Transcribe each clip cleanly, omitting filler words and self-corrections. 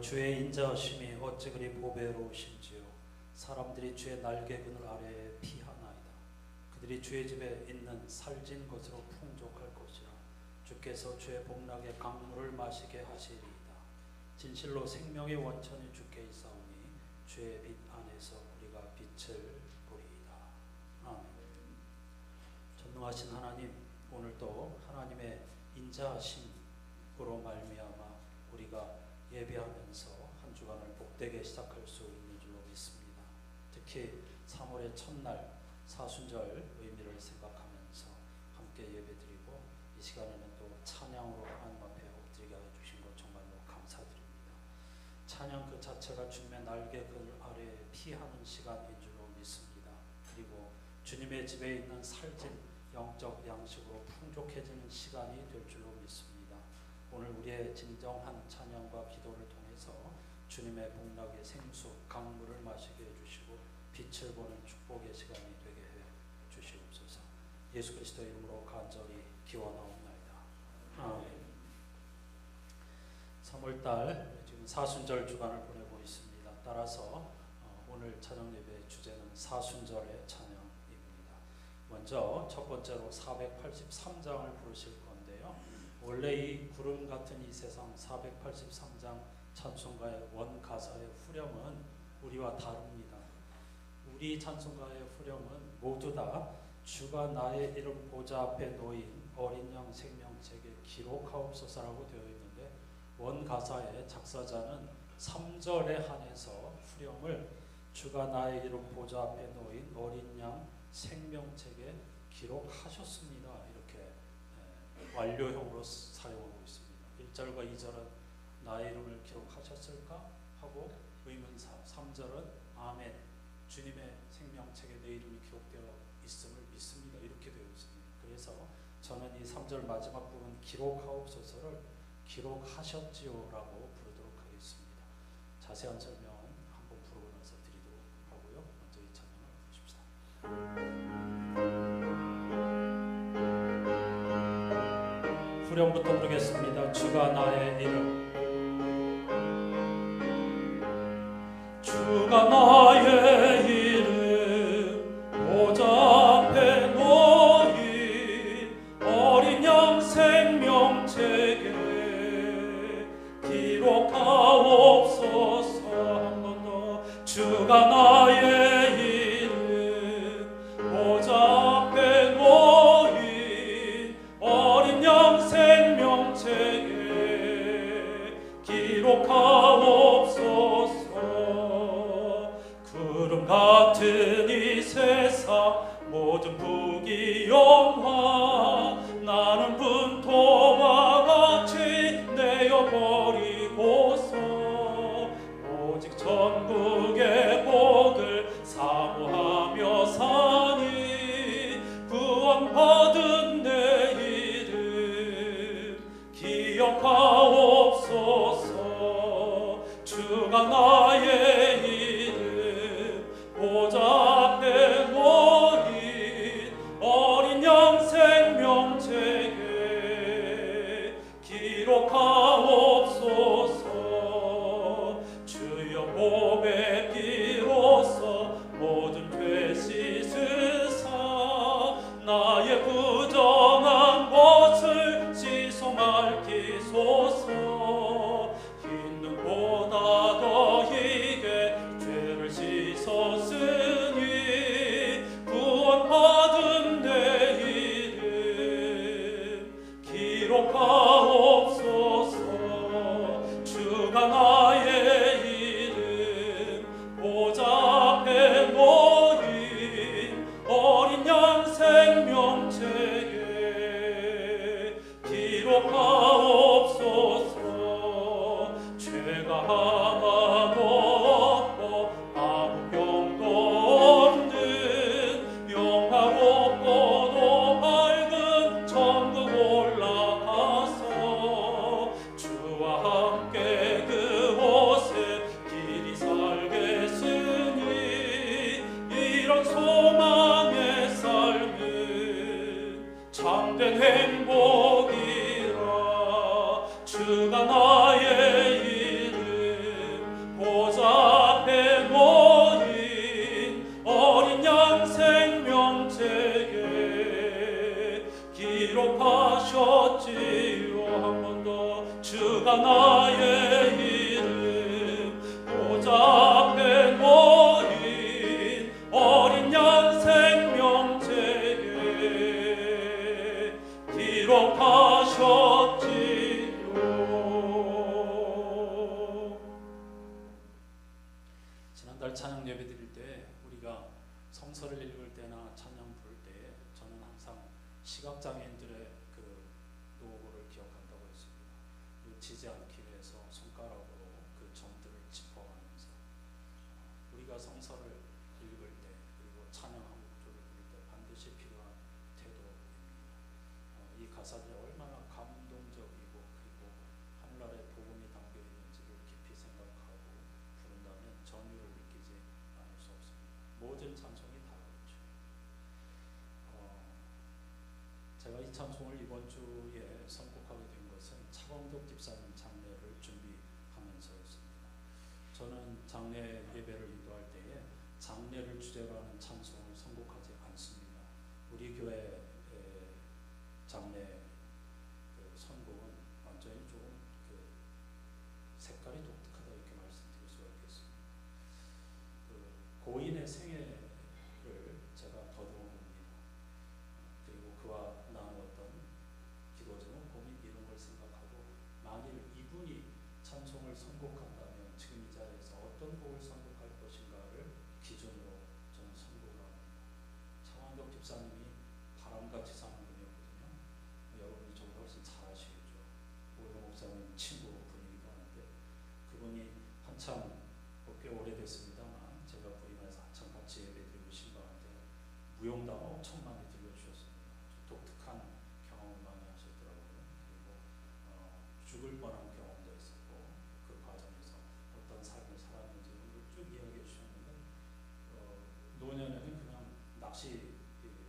주의 인자하심이 어찌 그리 보배로우신지요. 사람들이 주의 날개그늘 아래에 피하나이다. 그들이 주의 집에 있는 살진 것으로 풍족할 것이라. 주께서 주의 복락의 강물을 마시게 하시리이다. 진실로 생명의 원천이 주께 있사오니 주의 빛 안에서 우리가 빛을 보리이다. 아멘. 전능하신 하나님, 오늘도 하나님의 인자하심으로 말미암아 우리가 예배하면서 한 주간을 복되게 시작할 수 있는 줄로 믿습니다. 특히 3월의 첫날 사순절 의미를 생각하면서 함께 예배드리고 이 시간에는 또 찬양으로 하나님 앞에 엎드리게 해주신 것 정말로 감사드립니다. 찬양 그 자체가 주님의 날개 그늘 아래에 피하는 시간인 줄로 믿습니다. 그리고 주님의 집에 있는 살진 영적 양식으로 풍족해지는 시간이 될 줄로 믿습니다. 오늘 우리의 진정한 찬양과 기도를 통해서 주님의 복락의 생수 강물을 마시게 해주시고 빛을 보는 축복의 시간이 되게 해 주시옵소서. 예수 그리스도의 이름으로 간절히 기원하옵나이다. 아멘. 3월달 지금 사순절 주간을 보내고 있습니다. 따라서 오늘 찬양 예배의 주제는 사순절의 찬양입니다. 먼저 첫 번째로 483장을 부르실 건데요. 원래 이 구름 같은 이 세상 483장 찬송가의 원가사의 후렴은 우리와 다릅니다. 우리 찬송가의 후렴은 모두 다 주가 나의 이름 보좌 앞에 놓인 어린 양 생명책에 기록하옵소서라고 되어 있는데, 원가사의 작사자는 3절에 한해서 후렴을 주가 나의 이름 보좌 앞에 놓인 어린 양 생명책에 기록하셨습니다. 이렇게 완료형으로 사용하고 있습니다. 1절과 2절은 나의 이름을 기록하셨을까 하고 의문사, 3절은 아멘, 주님의 생명책에 내 이름이 기록되어 있음을 믿습니다. 이렇게 되어 있습니다. 그래서 저는 이 3절 마지막 부분 기록하옵소서를 기록하셨지요라고 부르도록 하겠습니다. 자세한 설명은 한번 부르고 나서 드리도록 하고요. 먼저 이 찬양을 부릅시다. 후렴부터 부르겠습니다. 주가 나의 이름, 주가 나의 이름 보좌 앞에 놓인 어린 양 생명책에 기록하옵소서. 한 번 더. 주가 나의 이름 보좌 앞에 놓인 어린 양 생명책에 기록하옵소서. 구름 같은 이 세상 모든 부귀영화 나는 분토와 같이 내어버리고서 오직 천국의 복을 사모하며 사니 구원받은 내 이름 기억하옵소서. 주가 나의 이름 보좌 앞에 놓인 어린 양 생명책에 기록하옵소서. 주여 고백기로서 모든 죄 씻으사 나의 부정한 것을 씻어 맑히소서. 흰 눈보다 더 희게 죄를 씻었으니 구원받은 내 이름 기록하옵소서. 주가 나의 이름 보좌 앞에 놓인 어린 양 생명책에 기록하옵소서. 죄가 하나도 없고 아무 병도 없는 영화롭고도 밝은 천국 올라가서 주와 함께 그곳에 길이 살겠으니 이런 소망의 삶은 참된 행복이라. 주가 나의 이름 기록하셨지요. 한 번 더 주가 나의 이름 보좌에 놓인 어린 양 생명책에 기록하셨지요. 지난달 찬양 예배 드릴 때 우리가 성서를 읽을 때나 찬양 부를 때 저는 항상 시각장애인들의 그 노고를 기억한다고 했습니다. 놓치지 않기 위해서 손가락으로 그 점들을 짚어가면서 우리가 성서를 읽을 때 그리고 찬양 한국조를 부를 때 반드시 필요한 태도입니다. 이 가사들이 얼마나 감동적이고 그리고 하늘나라의 복음이 담겨 있는지를 깊이 생각하고 부른다면 전율을 느끼지 않을 수 없습니다. 모든 찬송이 다 그렇죠. 제가 이 찬송을 이번 주에 선곡하게 된 것은 차범덕 집사님 장례를 준비하면서였습니다. 저는 장례 예배를 인도할 때에 장례를 주제로 하는 찬송을 선곡하지 않습니다. 우리 교회 장례 그 선곡은 완전히 좀 그 색깔이 독특하다 이렇게 말씀드릴 수가 있겠습니다. 그 고인의 생애를 제가 더듬어 봅니다. 그리고 그와 나누었던 기도 제목, 고민 이런 걸 생각하고 만일 이분이 찬송을 선곡한다면 지금 이 자리에서 어떤 곡을 선곡할 것인가를 기준으로 저는 선곡을 합니다. 차범덕 집사님이 바람같이 사는 분이었거든요. 여러분이 저보다 훨씬 잘 아시겠죠. 오효 목사님 친구 분이기도 하는데 그분이 한참 꽤 오래됐습니다만 제가 부임해서 한참 같이 예배드리고 신방한테 무용담을 엄청 많이 들려주셨습니다. 독특한 경험을 많이 하셨더라고요. 그리고 죽을 뻔한 경험도 있었고 그 과정에서 어떤 삶을 살았는지 이런 걸 쭉 이야기해 주셨는데 노년에는 그냥 낚시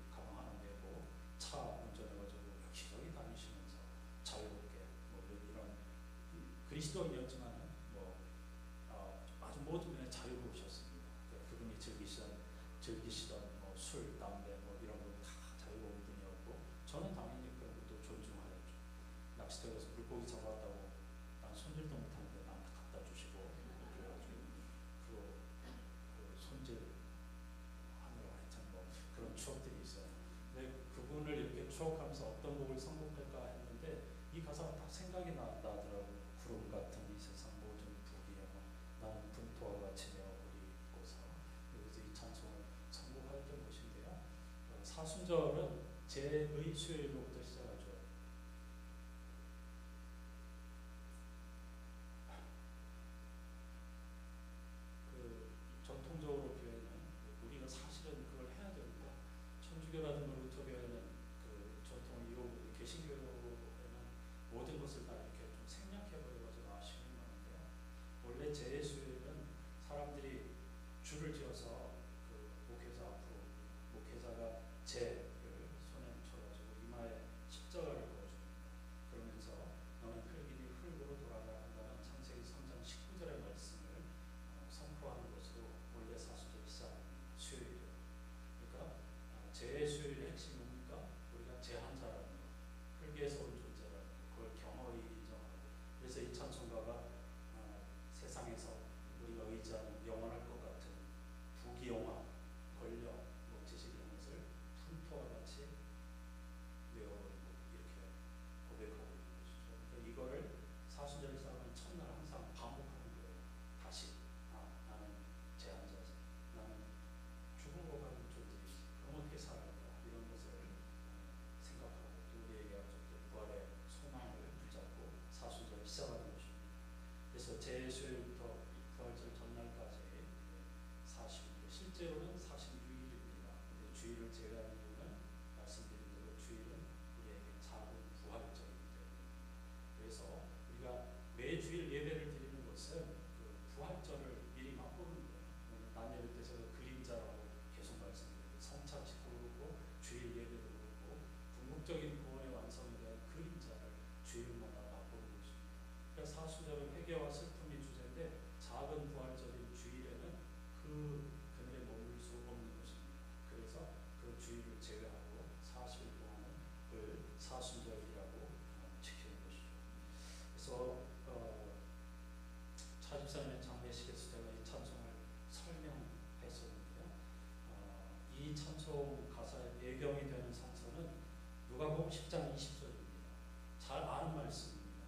가방 하나 메고 차 운전해가지고 여기저기 다니시면서 자유롭게 뭐 이런 그리스도인이었지만은 뭐 아주 모든 면에 자유로우셨습니다. 그러니까 그분이 즐기시던 뭐 술, 담배 뭐 이런 거 다 자유로운 분이었고 저는 당연히 그런 것도 존중하였죠. 낚시터에 가서 물고기 잡아왔다고 난 손질도 못하는데 나한테 갖다 주시고 그래가지고 그 손질 하느라 하여튼 뭐 그런 추억들이 있어요. 근데 그분을 이렇게 추억하면서 어떤 곡을 선곡할까 했는데 이 가사가 다 생각이 나더라고요. 구름 같은 이 세상 모든 부귀여 나는 분토와 같이 메어 우리 고서. 그래서 이 찬송을 선곡하였던 것인데요. 사순절은 제의 수요일로부터 시작하죠. 그 전통적으로 교회는 우리가 사실은 그걸 해야 되는데 천주교라든가 루터교회는 그 전통을 이어오고 개신교회는 모든 것을 다 이렇게 좀 생략해버려가지고 아쉬움이 많은데요. 원래 제수요일은 사람들이 줄을 지어서 그 목회자 앞으로 목회자가 제를 손에 묻혀가지고 이마에 십자가를 걸어줍니다. 그러면서 너는 흙이니 흙으로 돌아가야 한다는 창세기 3장 19절의 말씀을 선포하는 것으로 원래 사순절이 시작합니다. 수요일은. 그러니까 제수요일의 핵심이 뭡니까? 우리가 제한 자라는 것, 흙에서 온 존재라는 것, 그걸 경허히 인정하고. 그래서 이 찬송가가 세상에서 우리가 의지하는 영원할 것 같은 부귀영화, 권력, 뭐 지식 이런 것을 분토와 같이 메어버리고 이렇게 고백하고 있는 것이죠. 그러니까 이거를 사순절이 시작하는 첫날 항상 반복하는 거예요. 다시 나는 제한자지, 나는 죽음으로 가는 존재이지, 그럼 어떻게 살아갈까 이런 것을 생각하고 또 우리에게 어쨌든 부활의 소망을 붙잡고 사순절을 시작하는 것입니다. 그래서 제수요일부터 부활절 전날까지 40일, 실제로는 46일입니다. 근데 주일을 제외하는 이유는 말씀드린 대로 주일은 우리에게 작은 부활절이기 때문입니다. 그래서 우리가 매주일 예배를 드리는 것은 그 부활절을 미리 맛보는 거예요. 오늘 난 예배 때 제가 그림자라고 계속 말씀드리고 성찬식도 그렇고 주일 예배도 그렇고 궁극적인 구원의 완성에 대한 그림자를 주일마다 맛보는 것입니다. 그러니까 사순절은 회개와 슬픔이 주제인데 작은 부활절인 주일에는 그늘에 머물 수 없는 것입니다. 그래서 그 주일을 제외하고 40일 동안은 그 10장 20절입니다. 잘 아는 말씀입니다.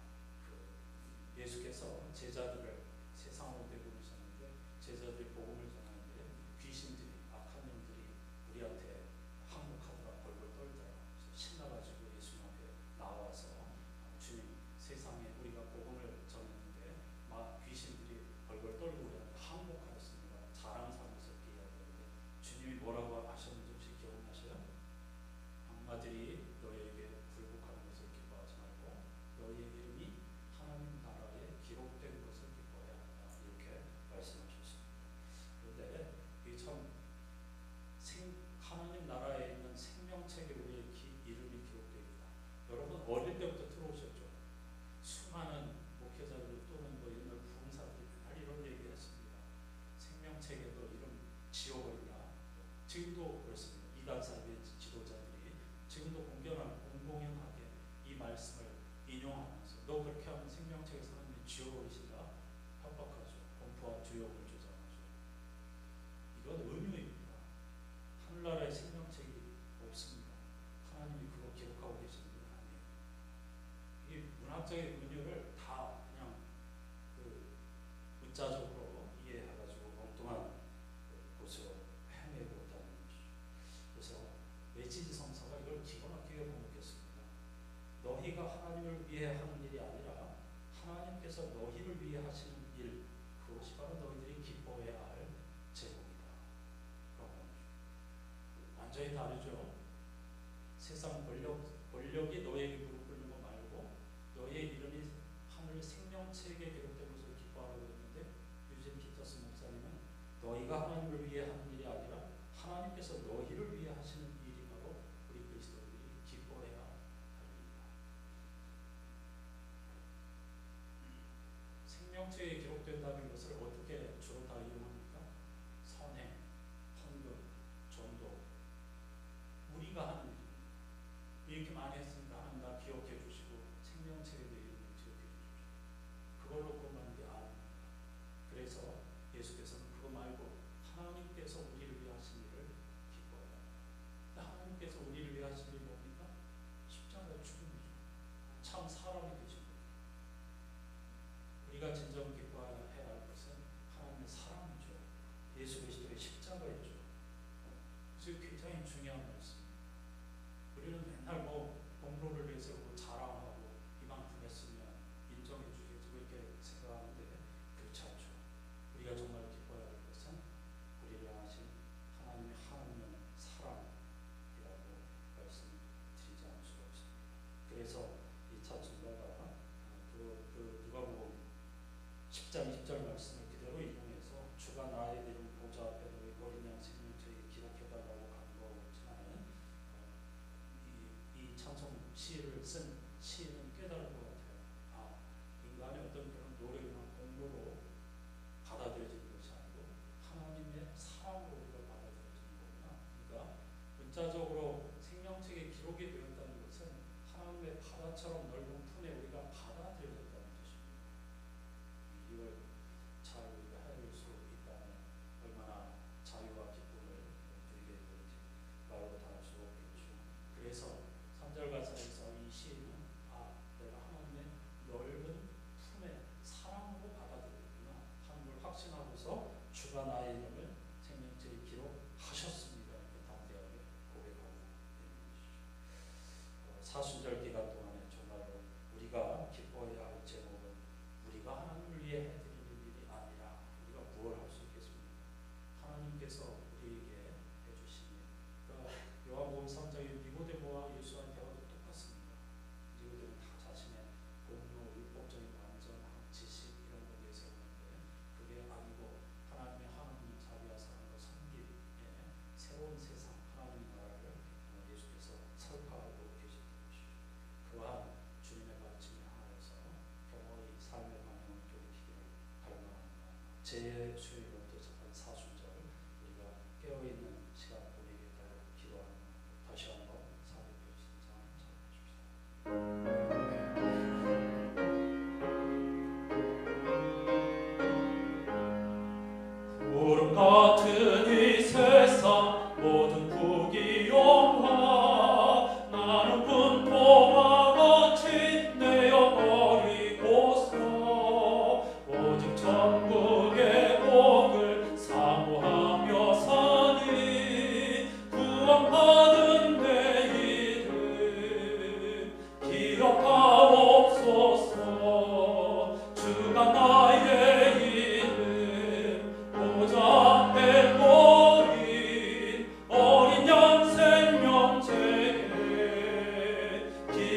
예수께서 제자들을 세상으로 내보내셨는데 제자들이 복음을 전하는데 귀신들이, 악한 영들이 우리한테 항복하더라, 벌벌 떨더라. 신나가지고 예수님 앞에 나와서 주님, 세상에 우리가 복음을 전했는데 막 귀신들이 벌벌 떨고 우리한테 항복하였습니다. 자랑스럽게 이야기하는데 주님이 뭐라고 하셨는지 혹시 기억나셔요? 악마들이 너희에게 굴복하는 것을 기뻐하지 말고 너희의 이름이 하나님 나라에 기록된 것을 기뻐해야 한다. 이렇게 말씀하셨습니다. 그런데 이 참 하나님 나라에 있는 생명책에 우리의 이름이 기록되어 있다. 여러분 어릴 때부터 들어오셨죠? 수많은 목회자들 또는 뭐 옛날 부흥사들이 맨날 이런 얘기를 했습니다. 생명책에도 이름 지워버린다. 지금도 그렇습니다. 이단사의 지도자들이 지금도 공공연하게 이 말씀을 인용하면서 너 그렇게 하면 생명책에서 하나님이 지워버리신다. 협박하죠. 공포와 두려움을 조장하죠. 이건 은유입니다. 하늘나라에 생명책이 없습니다. 하나님이 그거 기록하고 계시는 분 아니에요. 이 문학적인 은유를 다 그냥 문자적으로 이해해가지고 엉뚱한 곳으로 헤매고 다니는 것이죠. 그래서 메시지 성서가 이걸 기가 막히게 번역했습니다. 너희가 하나님을 위해 하는 일이 아니라 하나님께서 너희를 위해 하시는 일, 그것이 바로 너희들이 기뻐해야 할 제목이다. 완전히 다르죠. 세상 권력이 너에게 무릎 꿇는 거 말고 너의 이름이 하늘 생명책에 기록된 것을 기뻐하라고 했는데 유진 피터스 목사님은 너희가 하나님을 위해 하는 일이 아니라 하나님께서 너희를 위해 하시는 일이 바로 우리 그리스도인들이 기뻐해야 할 일이다. 생명책에 기록된다는 것을 어떻게 주로 다 이용합니까? 선행, 헌금, 전도, 우리가 하는 일 이렇게 많이 했으니까 하나님 나 기억해 주시고 생명책에 내 이름을 기억해 주십시오. 그걸로 그것만 게 아닙니다. 그래서 예수께서는 그거 말고 하나님께서 우리를 위해 하신 일을 기뻐해야 합니다. 하나님께서 우리를 위해 하신 일이 뭡니까? 십자가의 죽음이죠. 참 사람이 되신 거예요. 우리가 진정 기뻐해야 할 것은 하나님의 사랑이죠. 예수 그리스도의 십자가이죠. 그래서 굉장히 중요한 말씀입니다. 우리는 맨날 뭐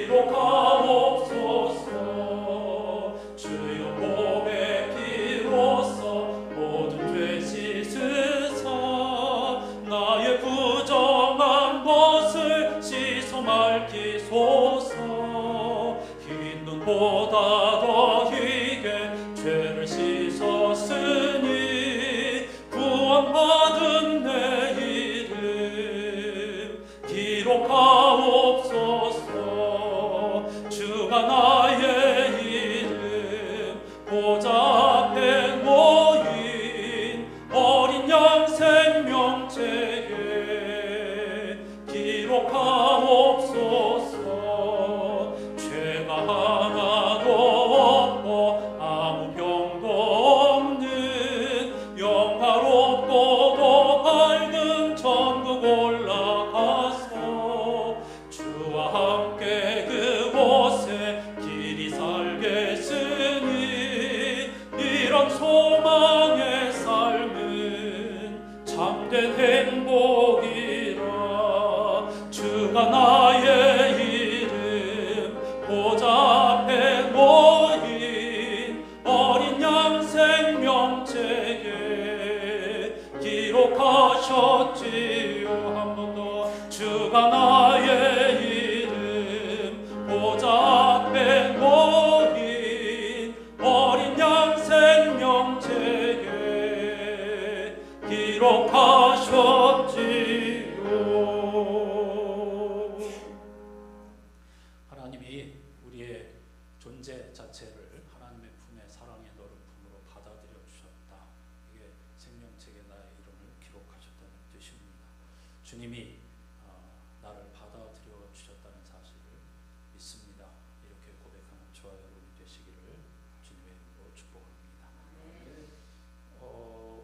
기록하옵소서. 주여 몸의 피로써 모든 죄 씻으사 나의 부정한 것을 씻어 맑히소서. 흰 눈보다 더 희게 죄를 씻었으니 구원받은 내 이름 기록하옵소서. 주가 나의 이름 보좌 앞에 모인 어린 양 생명책에 기록하옵소서. 죄가 하나도 없고 아무 병도 없는 영화롭고도 밝은 천국 올라가서 주와 함께 그곳에 길이 살겠으니 이런 소망의 삶은 참된 행복이라. 주가 나의 이름 보좌 앞에 모인 어린 양 생명책에 기록하셨지요. 한 번 더. 주가 나의 이름 보좌 앞에 모인 어린 양 생명책에 기록하셨지요. 하나님이 우리의 존재 자체를 하나님의 품에 사랑의 노릇품으로 받아들여 주셨다. 이게 생명책에 나의 이름을 기록하셨다는 뜻입니다. 주님이 나를 받아들여 주셨다는 사실을 믿습니다. 이렇게 고백하는 저와 여러분이 되시기를 주님의 이름으로 축복합니다.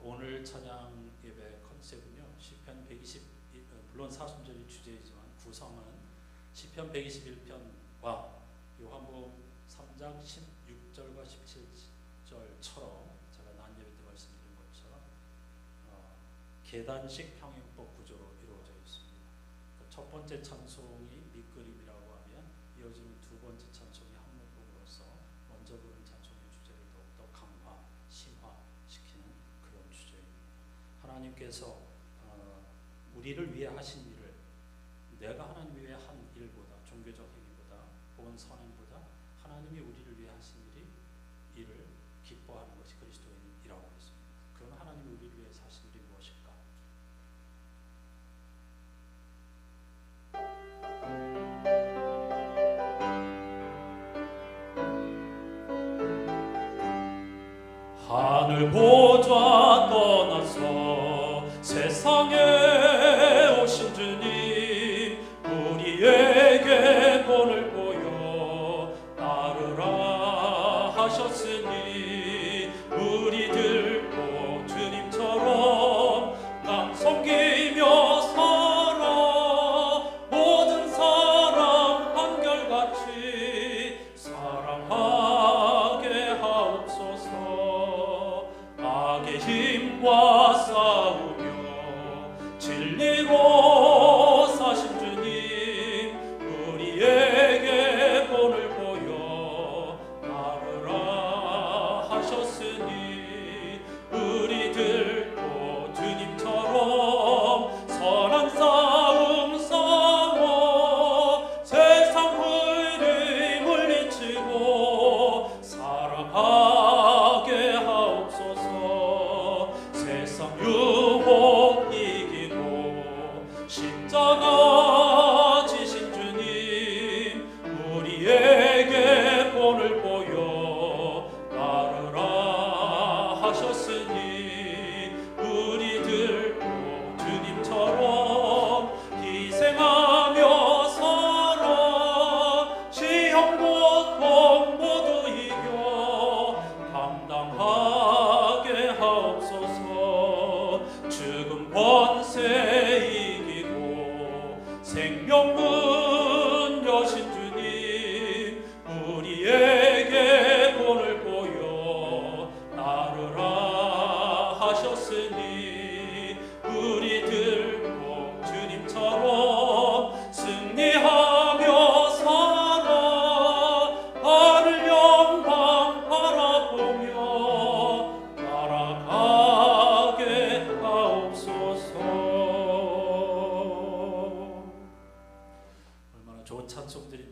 오늘 찬양 예배 컨셉은요, 시편 120, 물론 사순절이 주제이지만 구성은 시편 121편과 요한복음 3장 16절과 17절처럼 제가 난 예배 때 말씀드린 것처럼 계단식 평행법 구조로 이루어져 있습니다. 첫 번째 찬송이 밑그림이라고 하면 이어지는 두 번째 찬송이 한문법으로서 먼저 부른 찬송의 주제를 더욱더 강화, 심화시키는 그런 주제입니다. 하나님께서 우리를 위해 하신 일을 내가 하나님 위해 한 일보다, 종교적 행위보다 혹은 선행보다 하나님이 우리를 위해 하신 일을 기뻐하는 것이 그리스도인이라고 했습니다. 그러면 하나님이 우리를 위해 하신 일이 무엇일까? 하늘 보좌 떠나서 세상에 오신 주님, 우리에게 본을 보여 따르라 하셨으니 우리들도 주님처럼 남 섬기며 살아 모든 사람 한결같이 사랑하게 하옵소서. 악의 힘과 싸우며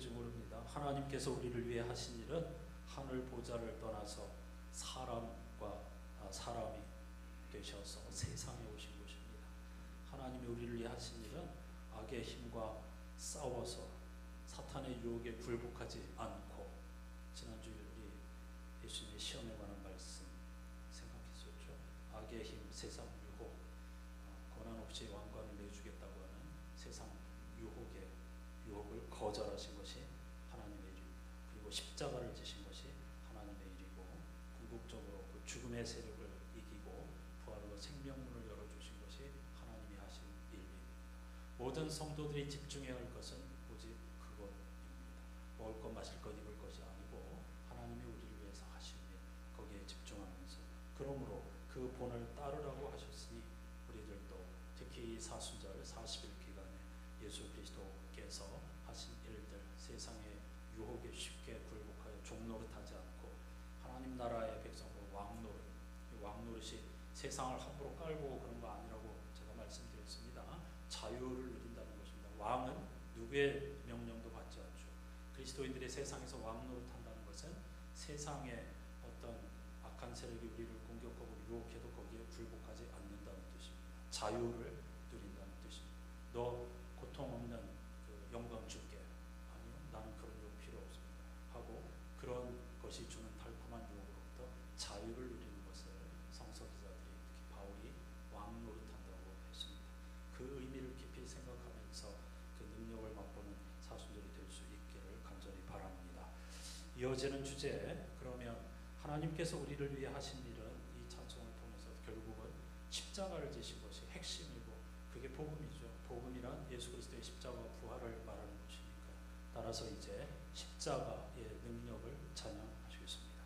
될지 모릅니다. 하나님께서 우리를 위해 하신 일은 하늘 보좌를 떠나서 사람이 되셔서 세상에 오신 것입니다. 하나님이 우리를 위해 하신 일은 악의 힘과 싸워서 사탄의 유혹에 굴복하지 않고, 지난주에 우리 예수님의 시험에 관한 말씀 생각했었죠. 악의 힘, 세상 유혹, 고난 없이 왕관을 내주겠다고 하는 세상 유혹을 거절하신 것이 하나님의 일입니다. 그리고 십자가를 지신 것이 하나님의 일이고, 궁극적으로 그 죽음의 세력을 이기고 부활로 생명문을 열어주신 것이 하나님이 하신 일입니다. 모든 성도들이 집중해야 할 것은 오직 그것입니다. 먹을 것, 마실 것, 입을 것이 아니고 하나님이 우리를 위해서 하신 일, 거기에 집중하면서, 그러므로 그 본을 따르라고 하셨으니 우리들도 특히 이 사순절 40일 기간에 예수 그리스도께서 하신 일들, 세상의 유혹에 쉽게 굴복하여 종노릇하지 않고 하나님 나라의 백성으로 왕노릇이 세상을 함부로 깔고 그런 거 아니라고 제가 말씀드렸습니다. 자유를 누린다는 것입니다. 왕은 누구의 명령도 받지 않죠. 그리스도인들이 세상에서 왕노릇한다는 것은 세상의 어떤 악한 세력이 우리를 공격하고 유혹해도 거기에 굴복하지 않는다는 뜻입니다. 자유를 누린다는 뜻입니다. 너 고통 없는 그 영광 줄게. 아니요, 나는 그런 유혹 필요 없습니다. 하고 그런 것이 주는 달콤한 유혹으로부터 자유를 누리는 것을 성서기자들이, 특히 바울이 왕노릇한다고 했습니다. 그 의미를 깊이 생각하면서 그 능력을 맛보는 사순절이 될 수 있기를 간절히 바랍니다. 이어지는 주제, 그러면 하나님께서 우리를 위해 하신 일은 이 찬송을 통해서 결국은 십자가를 지신 것이 핵심이고, 그게 복음이죠. 복음이란 예수 그리스도의 십자가 부활을 말하는 것이니까요. 따라서 이제 십자가의 능력을 찬양하시겠습니다.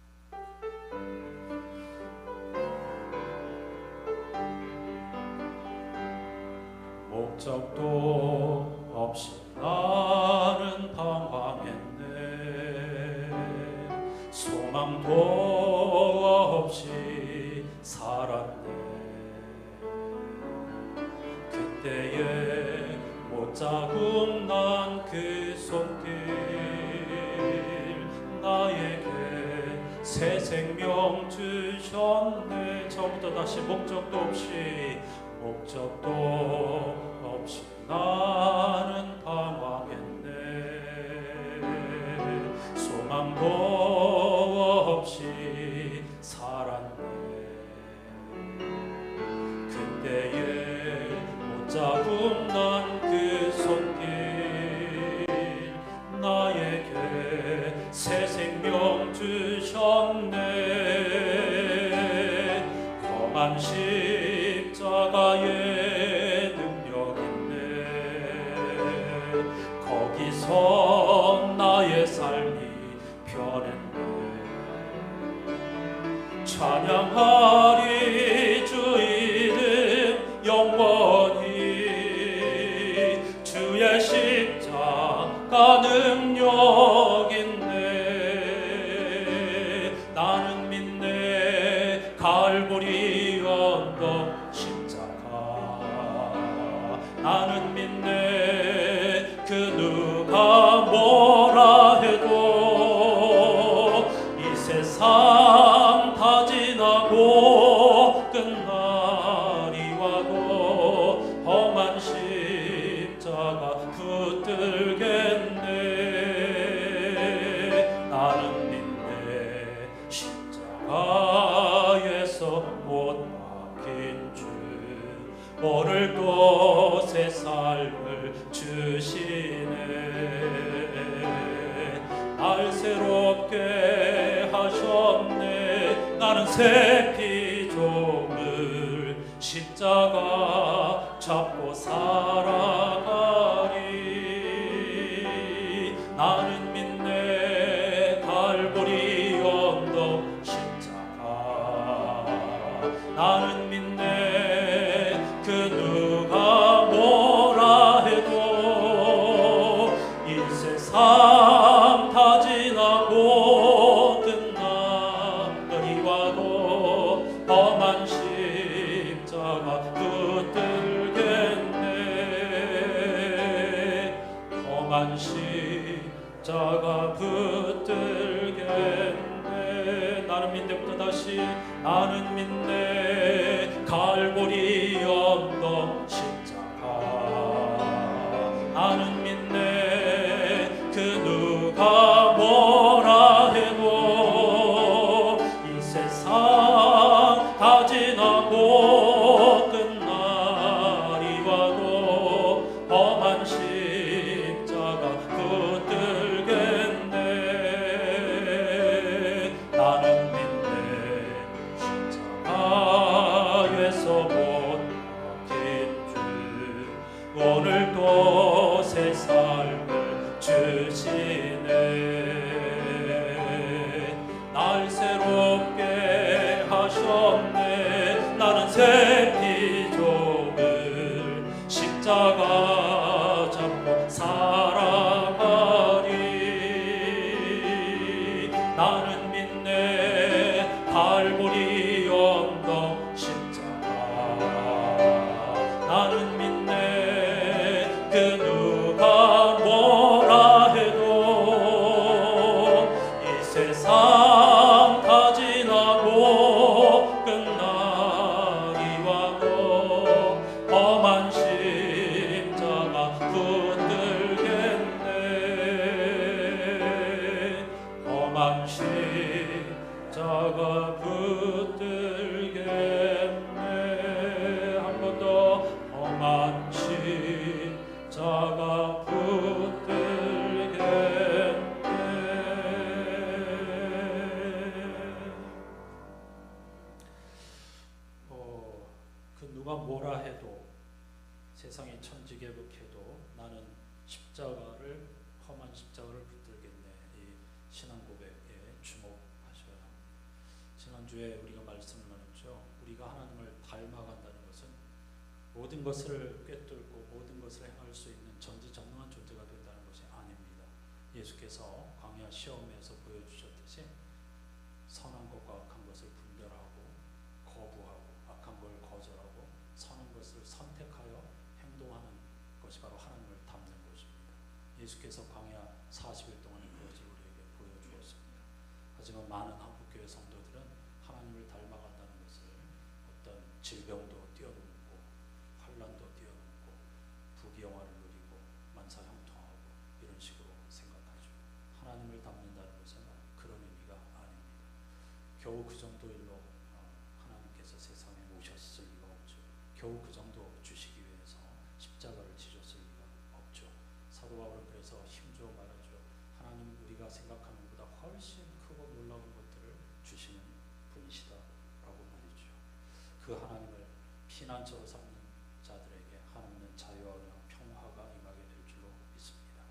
목적도 없이 나는 방황했네. 소망도 없이 살았네. 그때에 못자국 난 그 손길, 나에게 새 생명 주셨네. 처음부터 다시 목적도 없이 나는 방황했네. 소망도 없이 살았네. 그때에 못자국 난 그 손길, 나에게 새 생명 주셨네. 험한 십자가의 능력 있네. 거기서 나의 삶이 변했네. 찬양하리 주 이름 영원히. 주의 십자가 능력 있네. 나는 믿네 갈보리 언덕 십자가. 나는 믿네 그 누가 뭐라 해도 이 세상 다 지나고 끝날이 와도 험한 십자가 붙들겠네. 나는 믿네 십자가에서 못 박힌 주, 오늘도 새 삶을 주시네. 날 새롭게 하셨네. 나는 새 피조물 십자가 잡고 살아가리. 나는 믿네 갈보리 언덕 십자가. 나는 믿네 그 누가 뭐라 해도 이 세상 다 지나고 끝날이 와도 험한 십자가 붙들겠네. 험한 십자가 십자가 붙들겠네. 나는 민대부터 다시 나는 믿네. 갈보리 언덕 십자가 나는 믿네. 그 누가 뭐라 해도 이 세상 다 지나고 끝날이 와도 험한 십자가 붙들겠네. 나는 믿네. 십자가에서 못 박힌 주 오늘도 새 삶을 주시네. 날 새롭게 하셨네. 나는 새 피조물 십자가 잡고 살아가리. 나는 믿네. 갈보리 언덕 십자가 나는 믿네. 그 누가 뭐라 해도 이 세상 다 지나고 끝날이 와도 험한 십자가 붙들겠네. 험한 십자가 붙들겠네. 한 번 더 험한 십자가 붙들겠네. 그 누가 뭐라 해도 세상이 천지개벽해도 나는 십자가를 험한 십자가를 붙들겠네. 이 신앙 고백에 주목하셔야 합니다. 지난주에 우리가 말씀을 나눴죠. 우리가 하나님을 닮아간다는 것은 모든 것을 꿰뚫고 모든 것을 행할 수 있는 전지전능한 존재가 된다는 것이 아닙니다. 예수께서 광야 시험에서 보여주셨듯이 선한 것과 악한 것을 분별하고 거부하고 악한 걸 거절하고 선한 것을 선택하여 행동하는 것이 바로 하나님을 닮는 것입니다. 예수께서 광야 40일 동안의 그것을 우리에게 보여주었습니다. 하지만 많은 한국교회 성도들은 하나님을 닮아간다는 것을 어떤 질병도 뛰어넘고 환난도 뛰어넘고 부귀영화를 누리고 만사형통하고 이런 식으로 생각하죠. 하나님을 닮는다는 것은 그런 의미가 아닙니다. 겨우 그 정도 일로 하나님께서 세상에 오셨을 리가 없죠. 겨우 그 정도 주시기 위해서 십자가를 지셨을 리가 없죠. 사도 바울은 그래서 힘주어 말하죠. 하나님 우리가 생각하는 것보다 훨씬 크고 놀라운 것들을 주시는 분이시다라고 말이죠. 그 하나님을 피난처로 삼는 자들에게 하나님은 자유와 은혜와 평화가 임하게 될 줄로 믿습니다.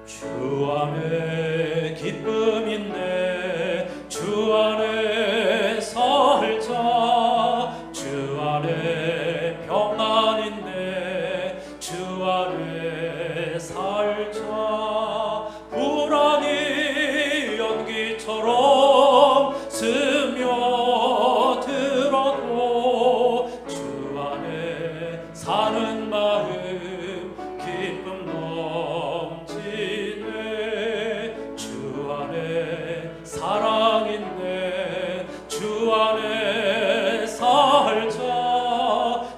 주 안에 기쁨 있네. 주 안에 살자. 주 안에 평안 있네. 주 안에 살자. 불안이 연기처럼 스며들어도 주 안에 사는 마음 기쁨 넘치네. 주 안에 사랑 있네. 주 안에 살자.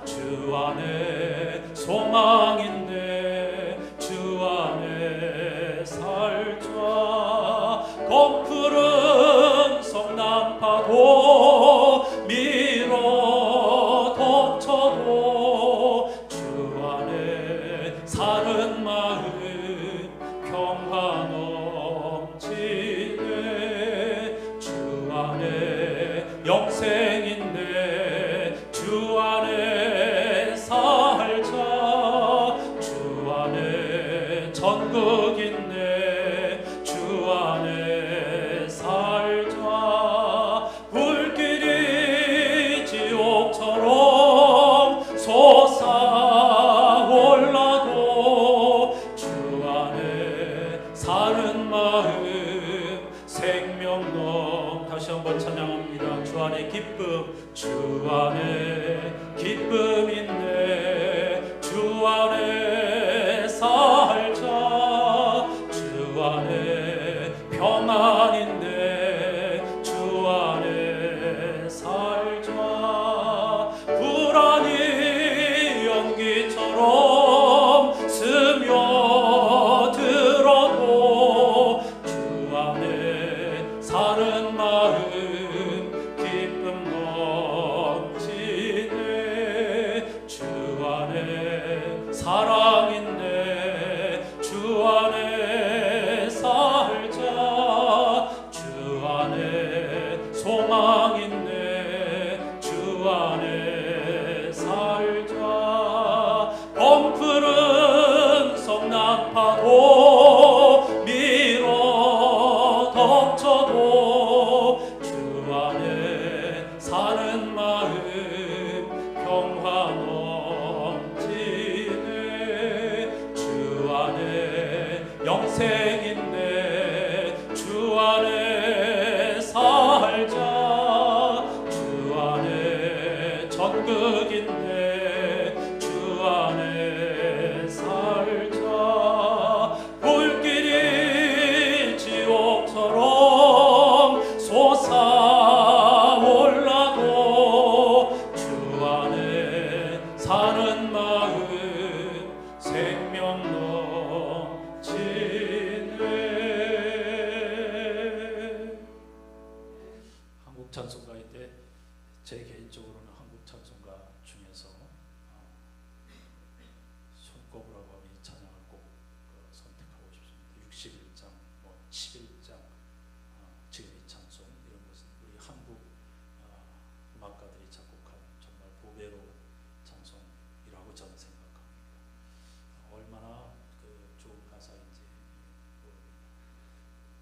주 안에 소망 있네. 주 안에 살자. 검푸른 성난파도 밀어 덮쳐도 주 안에 사는 마음 평화 넘치네. 주 안에 영생 있네. 주 안에 살자. 주 안에 전국 있네. 주 안에 살자. 불길이 지옥처럼 평화 넘치네. 주 안에 영생 있네. 주 안에 살자. 주 안에 전극 있네. 주 안에 살자. 불길이 지옥처럼 솟아올라도 주 안에 사는 마음 생명 넘치네. 한국 찬송가인데 제 개인적으로는 한국 찬송가 중에서 손꼽으라고 하면 이 찬양을 꼭 선택하고 싶습니다. 61장, 11장, 지은이 찬송, 이런 것은 우리 한국 음악가들이 작곡한 정말 보배로운 찬송이라고 저는 생각합니다. 얼마나 좋은 가사인지.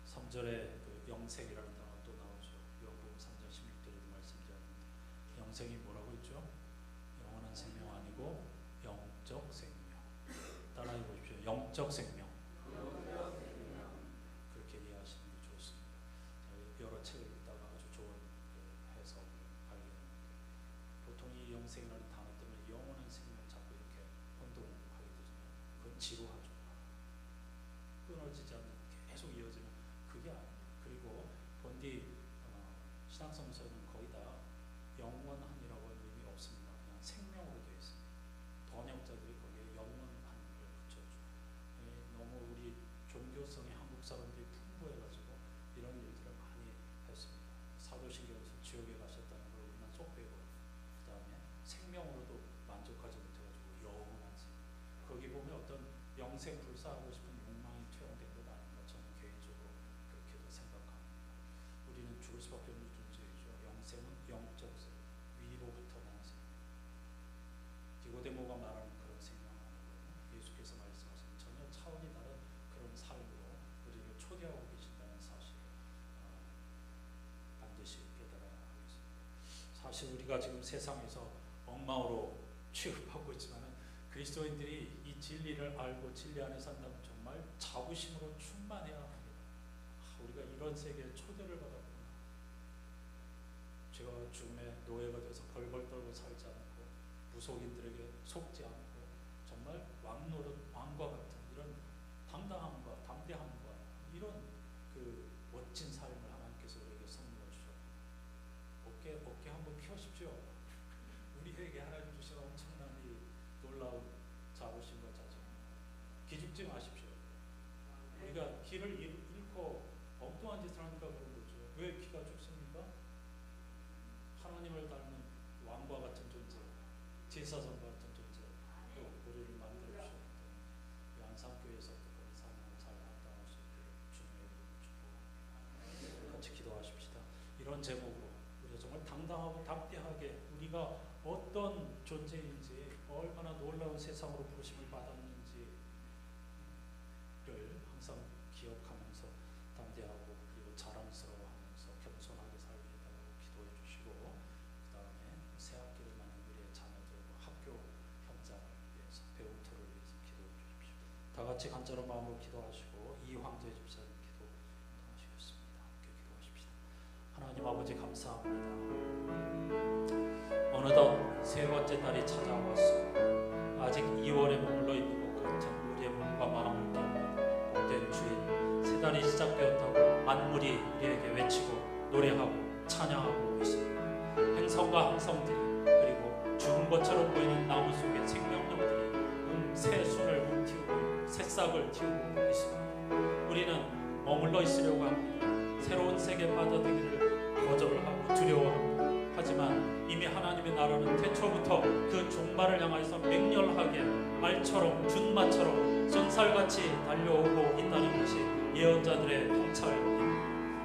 3절에 영생이라는 단어가 또 나오죠. 요한복음 3장 16절에도 말씀드렸는데, 영생이 뭐라고 했죠? 영원한 생명 아니고 영적 생명. 따라해 보십시오. 영적 생명. 그렇게 이해하시는 게 좋습니다. 여러 책을 읽다가 아주 좋은 해석을 발견했는데, 보통 이 영생이라는 단어 때문에 영원한 생명 자꾸 이렇게 혼동하게 되잖아요. 그건 지루하죠. 끊어지지 않는, 계속 이어지는, 그게 아닙니다. 그리고 본디 신학성서에는 거의 다 영원한이라고 하는 의미 없습니다. 그냥 생명으로 되어 있습니다. 번역자들이 거기에 영원한을 붙여줘. 너무 우리 종교성의 한국 사람들이 풍부해가지고 이런 일들을 많이 했습니다. 사도신경에서 지옥에 가셨다는 걸 우리만 쏙 빼고, 그 다음에 생명으로도 만족하지 못해가지고 영원한 생명. 거기 보면 어떤 영생 불사하고 싶은 욕망이 투영된 것 아닌가, 저는 개인적으로 그렇게도 생각합니다. 우리는 죽을 수밖에 없는 존재이죠. 영생은 영적 생명, 위로부터 나는 생명. 니고데모가 말하는 그런 생명 아니고요. 예수께서 말씀하신 전혀 차원이 다른 그런 삶으로 우리를 초대하고 계신다는 사실, 반드시 깨달아야 하겠습니다. 사실 우리가 지금 세상에서 엉망으로 취급하고 있지만 그리스도인들이 이 진리를 알고 진리 안에 산다면 정말 자부심으로 충만해야 합니다. 우리가 이런 세계에 초대를 받았구나. 제가 죽음의 노예가 돼서 벌벌 떨고 살지 않고 무속인들에게 속지 않고 정말 왕노릇 왕과 같은 이런 당당함과 담대함과 이런 멋진 삶을 하나님께서 우리에게 선물해 주셨고, 어깨 한번 펴십시오. 우리에게 하나님 주신 엄청난 이 놀라운 자부심과 자존감. 기죽지 마십시오. 우리가 길을 잃고 엉뚱한 짓을 하니까 그런 거죠. 왜 기가 죽습니까? 하나님을 닮은 왕과 같은 존재, 제사장과 같은 존재, 또 우리를 만들어 주셨기 때문에 안산교회에서 그런 삶을 잘 감당할 수 있도록 주님의 이름으로 축복합니다. 같이 기도하십시다. 이런 제목으로 우리가 정말 당당하고 담대하게 우리가 어떤 존재인지, 얼마나 놀라운 세상으로 부르심을 받았는지를 항상 기억하면서 담대하고 그리고 자랑스러워하면서 겸손하게 살게 해달라고 기도해 주시고, 그 다음에 새학기를 맞는 우리의 자녀들과 학교 현장을 위해서, 배움터를 위해서 기도해 주십시오. 다 같이 간절한 마음으로 기도하시고 이황재 집사님 기도 하시겠습니다. 함께 기도하십시다. 하나님 아버지 감사합니다. 어느덧 세 번째 달이 찾아왔습니다. 아직 2월에 머물러 있는 것 같은 우리의 몸과 마음을 때문에 못된 주일 세 달이 시작되었다고 만물이 우리에게 외치고 노래하고 찬양하고 있습니다. 행성과 항성들이, 그리고 죽은 것처럼 보이는 나무 속의 생명력들이 새순을 틔우고 있고 새싹을 틔우고 있습니다. 우리는 머물러 있으려고 합니다. 새로운 세계 받아들이기를 거절을 하고 두려워합니다. 하지만 이미 하나님의 나라는 태초부터 그 종말을 향해서 맹렬하게 말처럼 준마처럼 쏜살같이 달려오고 있다는 것이 예언자들의 통찰입니다.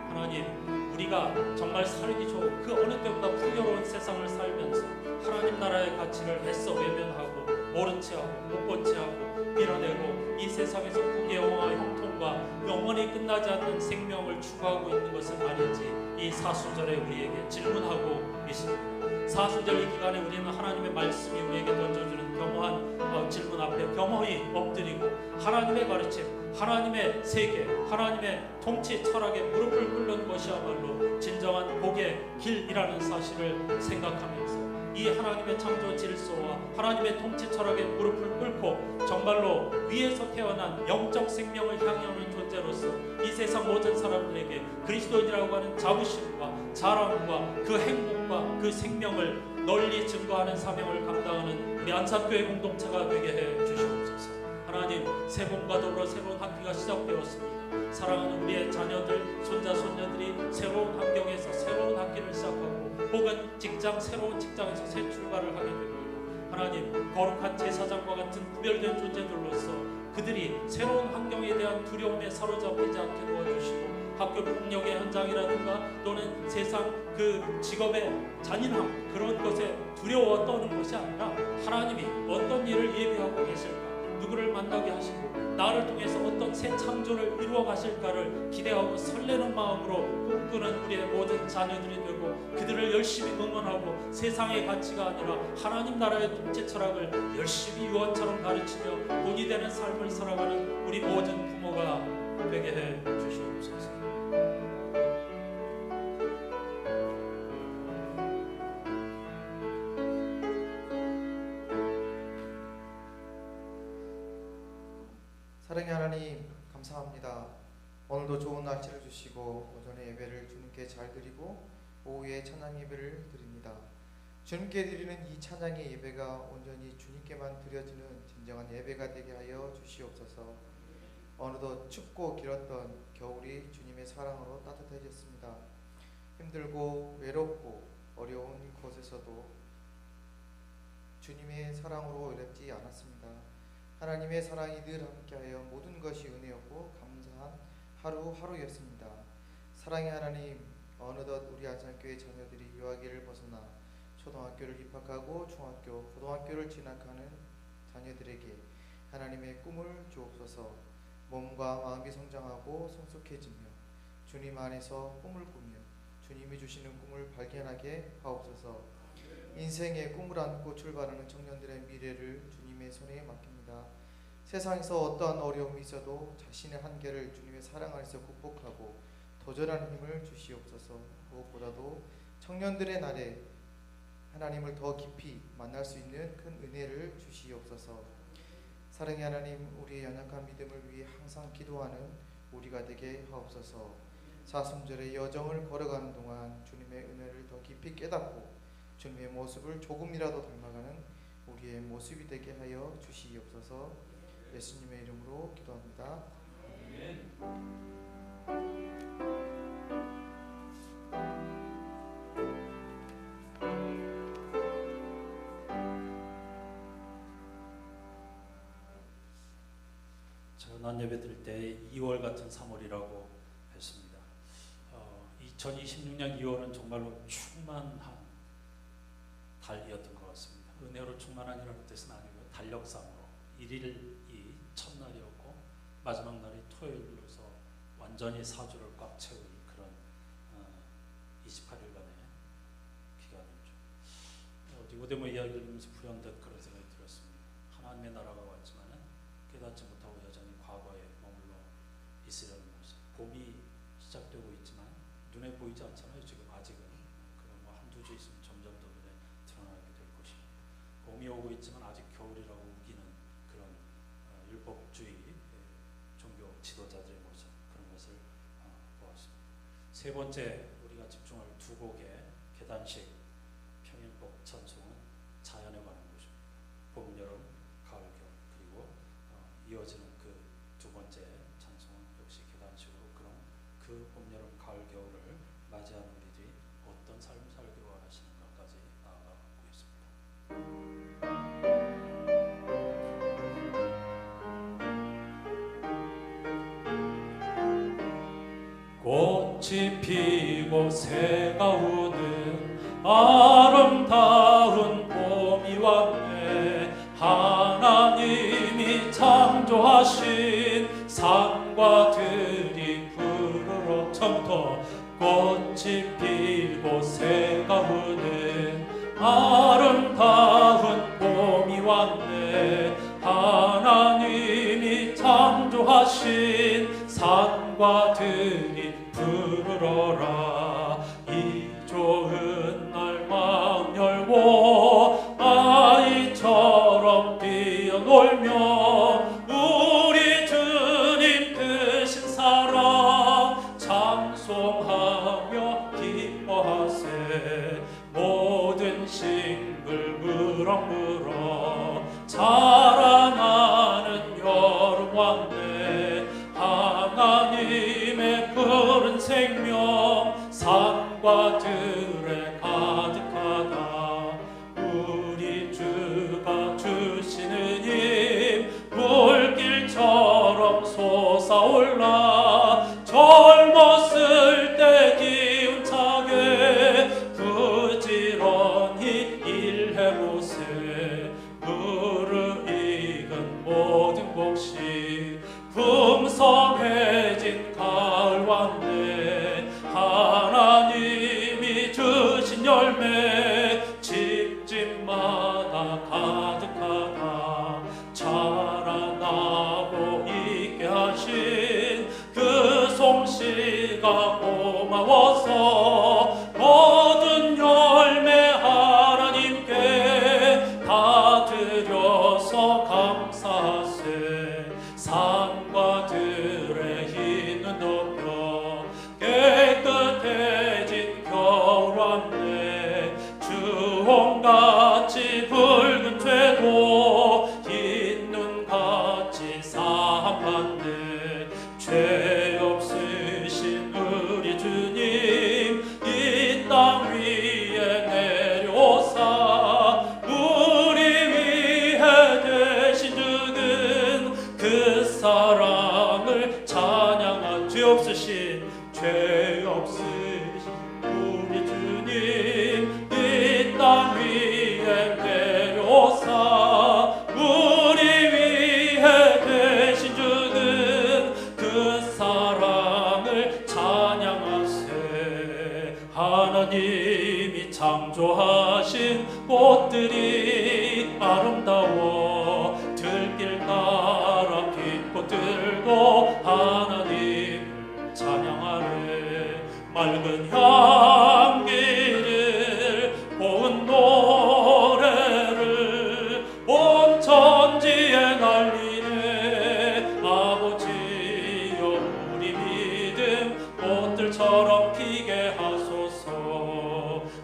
하나님, 우리가 정말 살기 좋은 그 어느 때보다 풍요로운 세상을 살면서 하나님 나라의 가치를 애써 외면하고 모른 체하고 못 본 체하고 밀어내고 이 세상에서 국영화 형통과 영원히 끝나지 않는 생명을 추구하고 있는 것은 아닌지 이 사순절에 우리에게 질문하고 있습니다. 사순절 이 기간에 우리는 하나님의 말씀이 우리에게 던져주는 겸허한 질문 앞에 겸허히 엎드리고 하나님의 가르침, 하나님의 세계, 하나님의 통치 철학에 무릎을 꿇는 것이야말로 진정한 복의 길이라는 사실을 생각하면서 이 하나님의 창조 질서와 하나님의 통치 철학에 무릎을 꿇고 정말로 위에서 태어난 영적 생명을 향하는 존재로서 이 세상 모든 사람들에게 그리스도인이라고 하는 자부심과 자랑과 그 행복과 그 생명을 널리 증거하는 사명을 감당하는 우리 안산교회 공동체가 되게 해 주시옵소서. 하나님, 새 봄과 더불어 새로운 학기가 시작되었습니다. 사랑하는 우리의 자녀들, 손자, 손녀들이 새로운 환경에서 새로운 학기를 시작하고 혹은 새로운 직장에서 새 출발을 하게 되고 하나님, 거룩한 제사장과 같은 구별된 존재들로서 그들이 새로운 환경에 대한 두려움에 사로잡히지 않게 도와주시고 학교 폭력의 현장이라든가 또는 세상 그 직업의 잔인함 그런 것에 두려워 떠는 것이 아니라 하나님이 어떤 일을 예비하고 계실까, 누구를 만나게 하시고 나를 통해서 어떤 새 창조를 이루어 가실까를 기대하고 설레는 마음으로 꿈꾸는 우리의 모든 자녀들이 되고 그들을 열심히 응원하고 세상의 가치가 아니라 하나님 나라의 통치 철학을 열심히 유언처럼 가르치며 본이 되는 삶을 살아가는 우리 모든 부모가 되게 해 주시옵소서. 사랑의 하나님, 감사합니다. 오늘도 좋은 날씨를 주시고 오전에 예배를 주님께 잘 드리고 오후에 찬양 예배를 드립니다. 주님께 드리는 이 찬양의 예배가 온전히 주님께만 드려지는 진정한 예배가 되게 하여 주시옵소서. 어느덧 춥고 길었던 겨울이 주님의 사랑으로 따뜻해졌습니다. 힘들고 외롭고 어려운 곳에서도 주님의 사랑으로 어렵지 않았습니다. 하나님의 사랑이 늘 함께하여 모든 것이 은혜였고 감사한 하루하루였습니다. 사랑의 하나님, 어느덧 우리 안산교회 자녀들이 유아기를 벗어나 초등학교를 입학하고 중학교, 고등학교를 진학하는 자녀들에게 하나님의 꿈을 주옵소서. 몸과 마음이 성장하고 성숙해지며 주님 안에서 꿈을 꾸며 주님이 주시는 꿈을 발견하게 하옵소서. 인생의 꿈을 안고 출발하는 청년들의 미래를 주님의 손에 맡깁니다. 세상에서 어떠한 어려움이 있어도 자신의 한계를 주님의 사랑 안에서 극복하고 도전하는 힘을 주시옵소서. 무엇보다도 청년들의 날에 하나님을 더 깊이 만날 수 있는 큰 은혜를 주시옵소서. 사랑의 하나님, 우리의 연약한 믿음을 위해 항상 기도하는 우리가 되게 하옵소서. 사순절의 여정을 걸어가는 동안 주님의 은혜를 더 깊이 깨닫고 주님의 모습을 조금이라도 닮아가는 우리의 모습이 되게 하여 주시옵소서. 예수님의 이름으로 기도합니다. 제가 난 예배 드릴 때 2월 같은 3월이라고 했습니다. 2026년 2월은 정말로 충만한 달이었던 것 같습니다. 은혜로 충만한이라는 뜻은 아니고요. 달력상으로 1일이 첫날이었고 마지막 날이 토요일로서 완전히 4주를 꽉 채운 그런 28일간의 기간이죠. 니고데모 이야기를 들으면서 불현듯 그런 생각이 들었습니다. 하나님의 나라가 왔지만 깨닫지 못하고 여전히 과거에 머물러 있으려는 모습. 봄이 시작되고 있지만 눈에 보이지 않잖아요. 지금 아직은. 그럼 뭐 한두 주 있으면 점점 더 눈에 드러나게 될 것입니다. 봄이 오고 있지만 아직 겨울이라고 우기는 그런 율법주의 종교 지도자들의 모습, 그런 것을 보았습니다. 세 번째 우리가 집중할 두 곡의 계단식 평일복 찬송은 자연에 관한 것입니다. 봄, 여름, 가을, 겨울. 그리고 이어지는 그 두 번째 찬송은 역시 계단식으로 그런 그 봄, 여름, 가을, 겨울을 맞이하는 우리들이 어떤 삶을 살기로 원하시는가까지 나아가고 있습니다. 꽃이 피고 새가 우는 아름다운 봄이 왔네. 하나님이 창조하신 산과 들이 푸르러 처음부터 꽃이 피고 새가 우는 돌며 우리 주님 크신 사랑 찬송하며 기뻐하세. 모든 싱글 무럭무럭 자라나는 여름 왔네. 하나님의 푸른 생명 산과 들에 가득하다. 우리 주가 주시는 힘 물길처럼 솟아올라. 젊었을 때 기운차게 부지런히 일해보세. 무르익은 모든 곡식 풍성해진 가을 왔네. 하나님이 주신 열매 집집마다 가득하다. 자라나고 있게 하신 그 솜씨가 고마워서 모든 열매 하나님께 다 드려서 감사하세. 산과 들에 흰 눈 덮여 깨끗해진 겨울 왔네. 주홍같이 붉은 죄도 흰 눈같이 사함받네. 죄 없으신 우리 주님 이 땅 위에 내려오사. 우리 위해 대신 주는 그 사랑을 찬양한 죄 없으신 우리 주님 이 땅 위에 내려오사. 우리 위해 대신 주는 그 사랑을 찬양하세. 하나님이 창조하신 꽃들이 아름다워 들길 따라 핀 꽃들도 하나님을 찬양하네. 맑은 향기를 고운 노래를 온 천지에 날리네. 아버지여 우리 믿음 꽃들처럼 피게 하소서.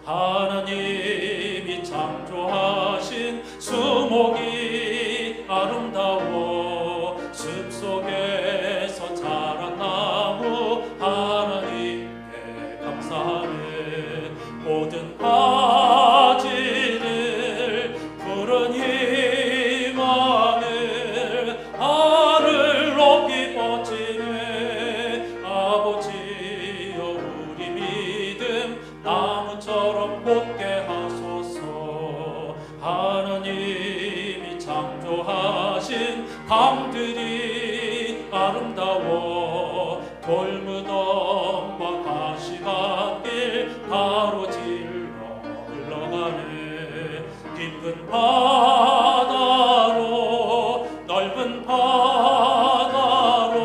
하나님이 창조하신 수목이 아름다워 숲속에서 자란 나무 하나님께 감사하네. 모든 가지를 푸른 희망을 하늘 높이 뻗치네. 아버지여 우리 믿음 나무처럼 곧게 하소서. 하나님이 창조하신 강들이 아름다워 돌무덤과 가시밭길 가로질러 흘러가네. 깊은 바다로 넓은 바다로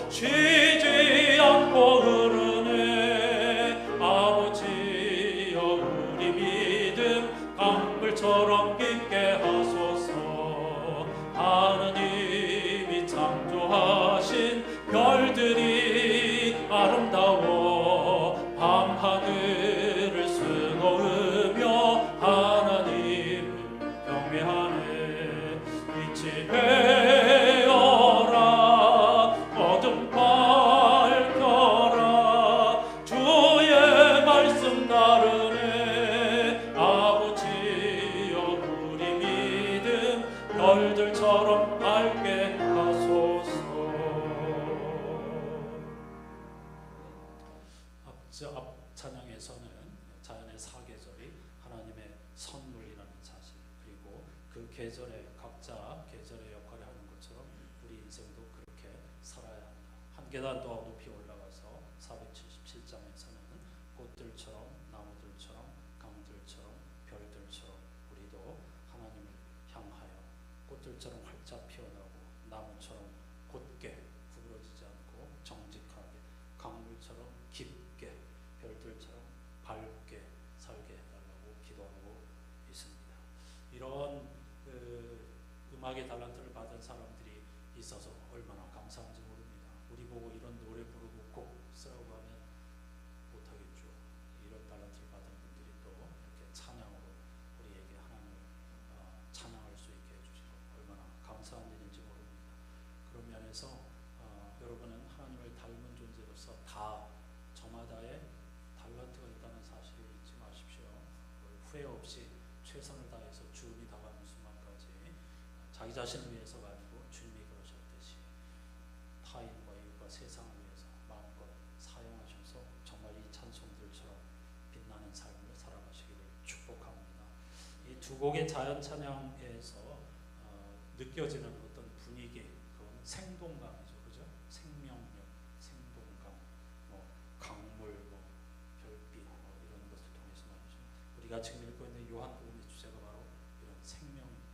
쉬지 않고 흐르네. 아버지여 우리 믿음 강물처럼 깊게 하소서. 하나님이 창조하신 별들이 아름다워 밤하늘을 수놓으며 하나님을 경외하네. 빛이 되어라 어둠 밝혀라 주의 말씀 따르네. 아버지여 우리 믿음 별들처럼 밝게 하소서. 앞 찬양에서는 자연의 사계절이 하나님의 선물이라는 사실, 그리고 그 계절에 각자 계절의 역할을 하는 것처럼 우리 인생도 그렇게 살아야 한다. 한 계단 더 높이 올라가서 477장에서는 꽃들처럼 나무들처럼 강들처럼 별들처럼 우리도 하나님을 향하여 꽃들처럼 활짝 피어나고 나무처럼 곧게 구부러지지 않고 정직하게 강물처럼 깊게 별들처럼 밝게 살게 해달라고 기도하고 있습니다. 이런 음악의 달란트를 받은 사람들이 있어서 얼마나 감사한지 모릅니다. 우리 보고 이런 노래 부르고 곡 쓰라고 하면 못하겠죠. 이런 달란트를 받은 분들이 또 이렇게 찬양으로 우리에게 하나님을 찬양할 수 있게 해주신 것 얼마나 감사한 일인지 모릅니다. 그런 면에서 여러분은 하나님을 닮은 존재로서 다 저마다의 달란트가 있다는 사실을 잊지 마십시오. 후회 없이 최선을 다해서 주님이 다가오는 순간까지 자기 자신을 위해서가 아니고 주님이 그러셨듯이 타인과 이웃과 세상을 위해서 마음껏 사용하셔서 정말 이 찬송들처럼 빛나는 삶을 살아가시기를 축복합니다. 이 두 곡의 자연 찬양에서 느껴지는 어떤 분위기, 그건 생동감이죠, 그죠? 생명력, 생동감, 강물, 별빛 이런 것을 통해서 말이죠. 우리가 지금 읽고 있는 요한복음의 주제가 바로 이런 생명입니다.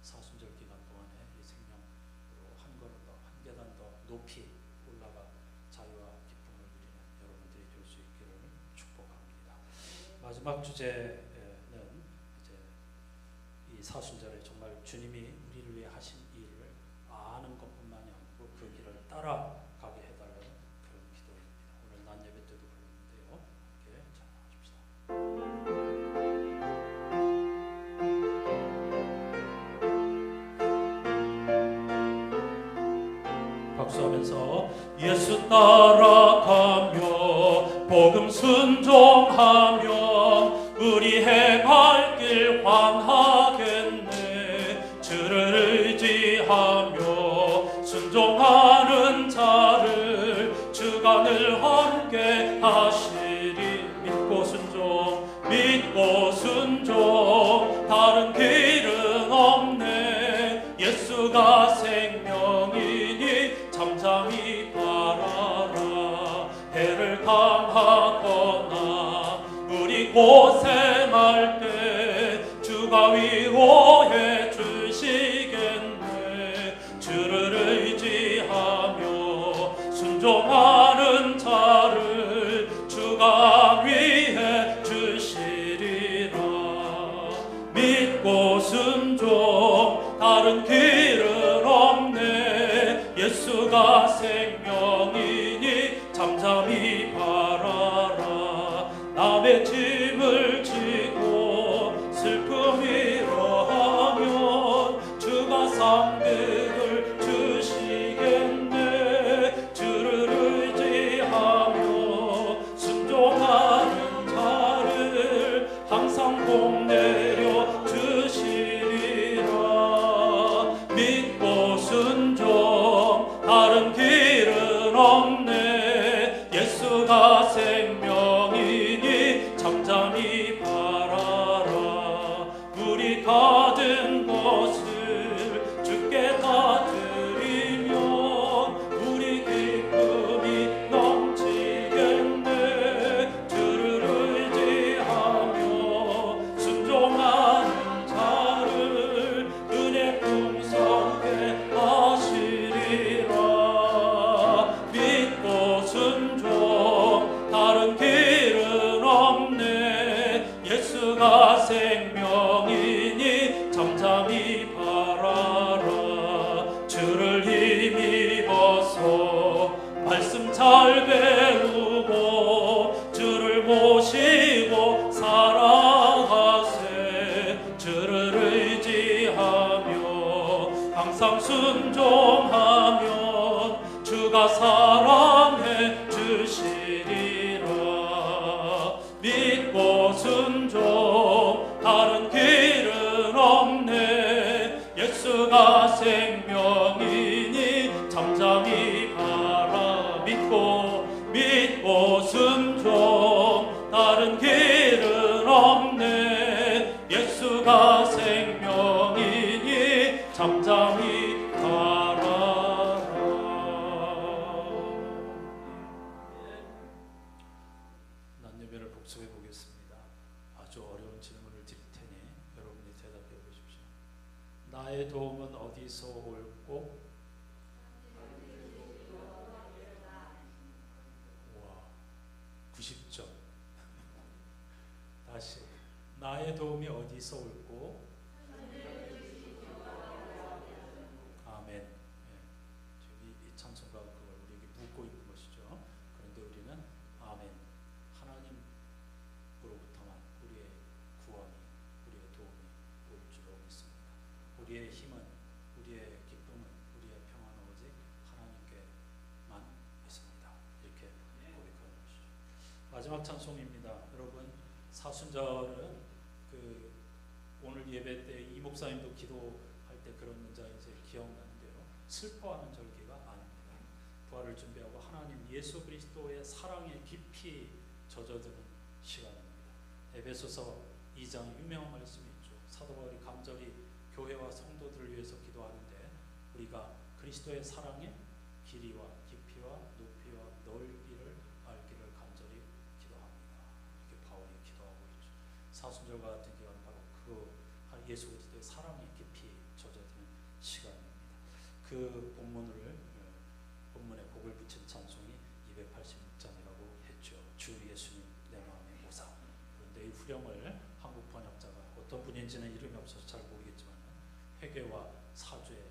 사순절 기간 동안에 이 생명으로 한 걸음 더, 한 계단 더 높이 올라가 자유와 기쁨을 누리는 여러분들이 될 수 있기를 축복합니다. 마지막 주제는 이제 이 사순절에 정말 주님이 우리를 위해 하신 일을 아는 것뿐만이 아니고 그 길을 따라가게 해달라는 그런 기도입니다. 오늘 낮 예배 때도 불렀는데요. 함께 찬양하십시다. 박수하면서 예수 따라가며 복음 순종하면 우리 행할 길 환하겠네. 주를 의지하며 순종하는 자를 주가 늘 함께 하시리. 믿고 순종 다른 길은 없네. 예수가 생명이니 잠잠히 바라라. 해를 당하거나 우리 고생할 때 주가 위로해 주시겠네. 주를 의지하며 순종하는 자를 주가 위해 주시리라. 믿고 순종 다른 길은 없네. 예수가 생명이니 잠잠히 바라라. 남의 짐을 지고 슬픔이로 하면 주가 상급을 주시겠네. 주를 의지하며 순종하는 자를 항상 복 내려 주시리라. 믿고 순종 다른 길은 없네. 예수가 생명이니 잠잠히 바라라. 우리 가진 것을 주께 다 드리면 우리 기쁨이 넘치겠네. 주를 의지하며 순종하는 자를 은혜 풍성케 하시리라. 믿고 순종 다른 길은 없네. 예수가 생명이니 잠잠히 바라라. 주를 힘입어서 말씀 잘 배우고 주를 모시고 살아가세. 주를 의지하며 항상 순종하면 주가 사랑해 주시리라. 믿고 순종 다른 길은 없네. 예수가 생명이니 잠잠히 바라. 믿고 순종 다른 길은 없네. 예수가 생명이니 잠잠히 바라라. 낮 예배를 복습해 보겠습니다. 아주 어려운 질문을 드릴 테니 여러분이 대답해 보십시오. 나의 도움은 어디서 올고? 와, 90점. 다시 나의 도움이 어디서 올고? 우리의 힘은, 우리의 기쁨은, 우리의 평안은 오직 하나님께만 있습니다. 이렇게 고백하는 것이죠. 마지막 찬송입니다. 여러분, 사순절은 오늘 예배 때 이 목사님도 기도할 때 그런 문장이 이제 기억나는데요. 슬퍼하는 절기가 아닙니다. 부활을 준비하고 하나님 예수 그리스도의 사랑에 깊이 젖어드는 시간입니다. 에베소서 2장 유명한 말씀이 있죠. 사도 바울이 간절히 교회와 성도들을 위해서 기도하는데 우리가 그리스도의 사랑의 길이와 깊이와 높이와 넓이를 알기를 간절히 기도합니다. 이렇게 바울이 기도하고 있죠. 사순절과 같은 기간은 바로 예수 그리스도의 사랑에 깊이 젖어드는 시간입니다. 그 본문에 곡을 붙인 찬송이 286장이라고 했죠. 주 예수님 내 마음의 모사. 그런데 이 후렴을 한국 번역자가 어떤 분인지는 이름이 없어서 잘 모르겠지만 회개와 사죄,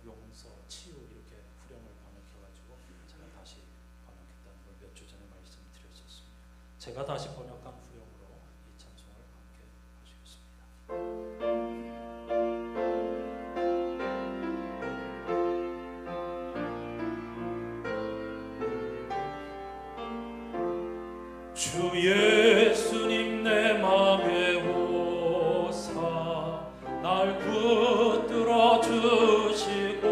용서, 치유 이렇게 후렴을 번역해가지고 제가 다시 번역했다는 걸 몇 주 전에 말씀드렸었습니다. 제가 다시 번역한 후렴으로 이 찬송을 함께 하시겠습니다. 주 예수님 내 맘에 오사 날 붙들어 주시고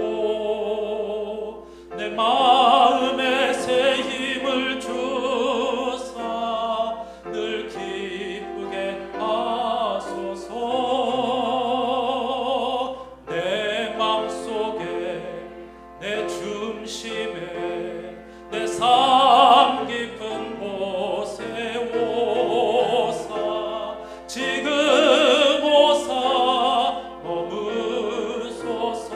내 마음에 새 힘을 주사 늘 기쁘게 하소서. 내 맘속에 내 중심에 내 삶 깊은 곳에 오사 지금 오사 머무소서.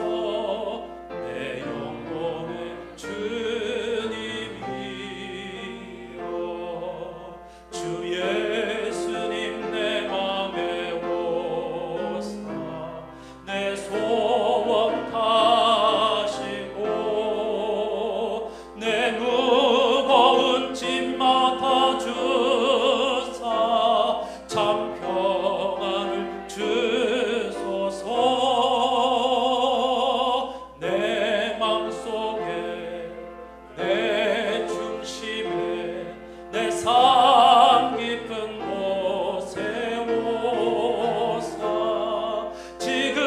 내 영혼의 주님이여 주 예수님 내 맘에 오사 내 소원 다시고 내 무거운 짐 맡아주사 참 평안을 주소서. 내 맘속에 내 중심에 내 삶 깊은 곳에 오사 지금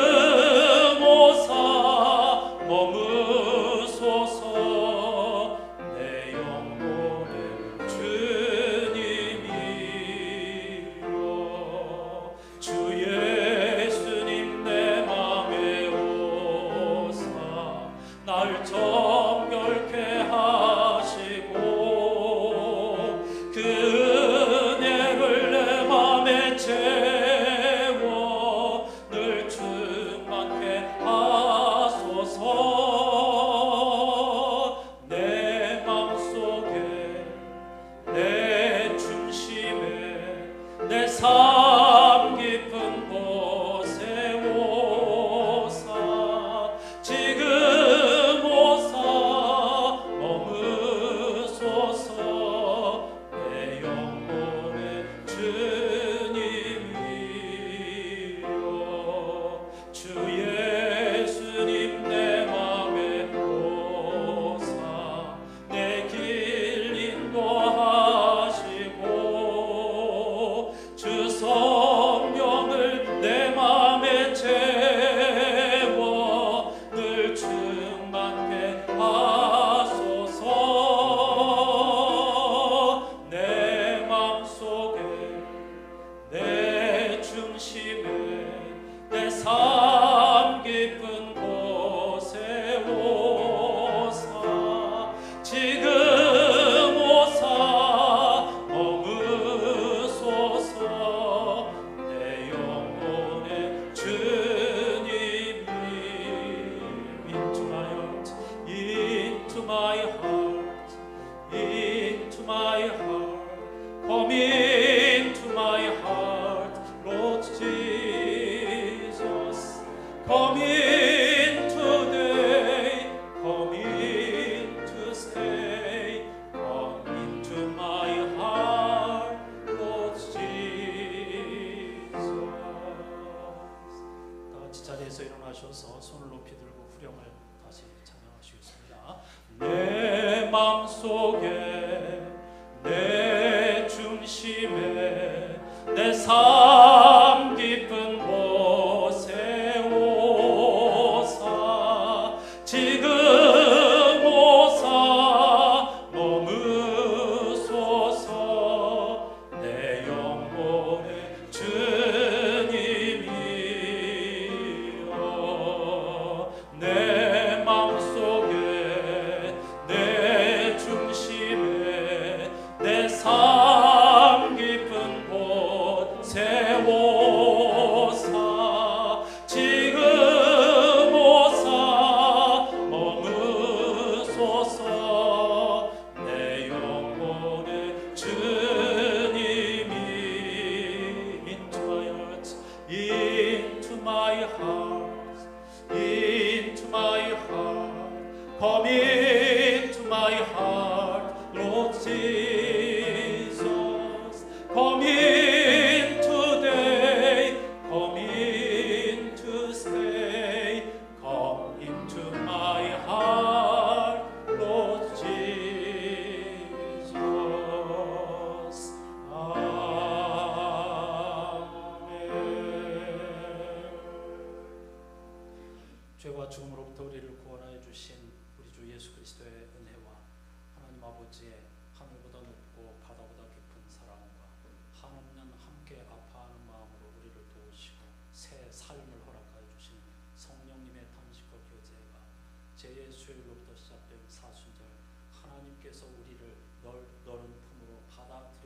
자리에서 일어나셔서 손을 높이 들고 후렴을 다시 찬양하시겠습니다. 내 마음속에 내 중심에 내 삶 깊은 곳에 오사 지금 오사 머무소서 내 영혼의 주님이여 내 마음속에 내 중심에 내 삶 깊은 곳에 오사 지금 오사 머무소서 내 영혼의 주님이 into my heart into my heart come into my heart Lord Jesus come in today come in to stay come into my heart Lord Jesus 아멘. 죄와 죽음으로부터 우리를 구원하여 주신 우리 주 예수 그리스도의 은혜와 하나님 아버지의 하늘보다 높고 바다보다 깊은 사랑과 한없는 함께 아파하는 마음으로 우리를 도우시고 새 삶을 허락하여 주시는 성령님의 탄식과 교제가 제 수요일로부터 시작된 사순절 하나님께서 우리를 너른 품으로 받아들여